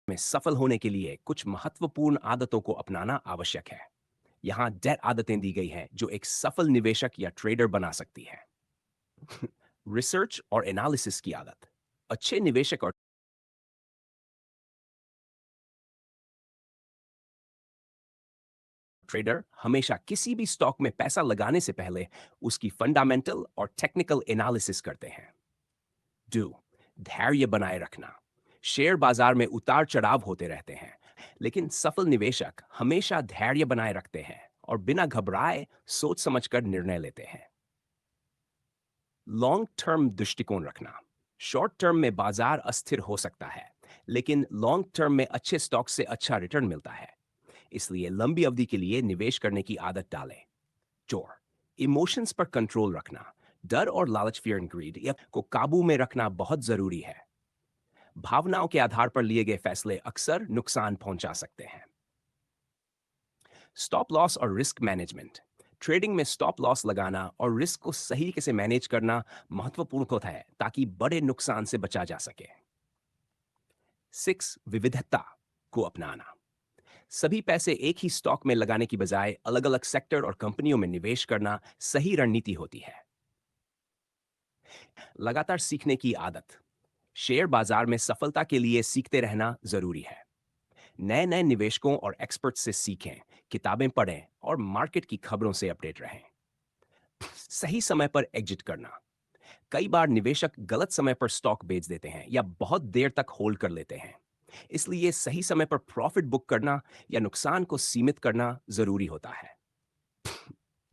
में सफल होने के लिए कुछ महत्वपूर्ण आदतों को अपनाना आवश्यक है। यहाँ 10 आदतें दी गई हैं जो एक सफल निवेशक या ट्रेडर बना सकती हैं। रिसर्च और एनालिसिस की आदत। अच्छे निवेशक और ट्रेडर हमेशा किसी भी स्टॉक में पैसा लगाने से पहले उसकी फंडामेंटल और टेक्निकल एनालिसिस करते हैं। डू धैर्य बनाए रखना। शेयर बाजार में उतार चढ़ाव होते रहते हैं, लेकिन सफल निवेशक हमेशा धैर्य बनाए रखते हैं और बिना घबराए सोच समझकर निर्णय लेते हैं। लॉन्ग टर्म दृष्टिकोण रखना। शॉर्ट टर्म में बाजार अस्थिर हो सकता है, लेकिन लॉन्ग टर्म में अच्छे स्टॉक से अच्छा रिटर्न मिलता है। इसलिए लंबी अवधि के लिए निवेश करने की आदत डालें। चोर इमोशंस पर कंट्रोल रखना। डर और लालच, फियर एंड ग्रीड, को काबू में रखना बहुत जरूरी है। भावनाओं के आधार पर लिए गए फैसले अक्सर नुकसान पहुंचा सकते हैं। स्टॉप लॉस और रिस्क मैनेजमेंट। ट्रेडिंग में स्टॉप लॉस लगाना और रिस्क को सही तरीके से मैनेज करना महत्वपूर्ण होता है ताकि बड़े नुकसान से बचा जा सके। 6 विविधता को अपनाना। सभी पैसे एक ही स्टॉक में लगाने की बजाय अलग अलग सेक्टर और कंपनियों में निवेश करना सही रणनीति होती है। लगातार सीखने की आदत। शेयर बाजार में सफलता के लिए सीखते रहना जरूरी है। नए नए निवेशकों और एक्सपर्ट से सीखें, किताबें पढ़ें और मार्केट की खबरों से अपडेट रहें। सही समय पर एग्जिट करना। कई बार निवेशक गलत समय पर स्टॉक बेच देते हैं या बहुत देर तक होल्ड कर लेते हैं। इसलिए सही समय पर प्रॉफिट बुक करना या नुकसान को सीमित करना जरूरी होता है।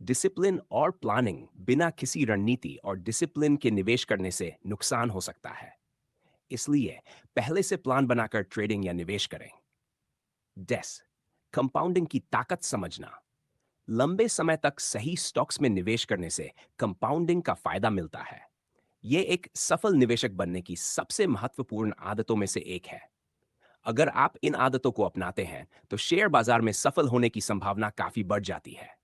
डिसिप्लिन और प्लानिंग। बिना किसी रणनीति और डिसिप्लिन के निवेश करने से नुकसान हो सकता है। इसलिए पहले से प्लान बनाकर ट्रेडिंग या निवेश करें। डेस कंपाउंडिंग की ताकत समझना। लंबे समय तक सही स्टॉक्स में निवेश करने से कंपाउंडिंग का फायदा मिलता है। यह एक सफल निवेशक बनने की सबसे महत्वपूर्ण आदतों में से एक है। अगर आप इन आदतों को अपनाते हैं तो शेयर बाजार में सफल होने की संभावना काफी बढ़ जाती है।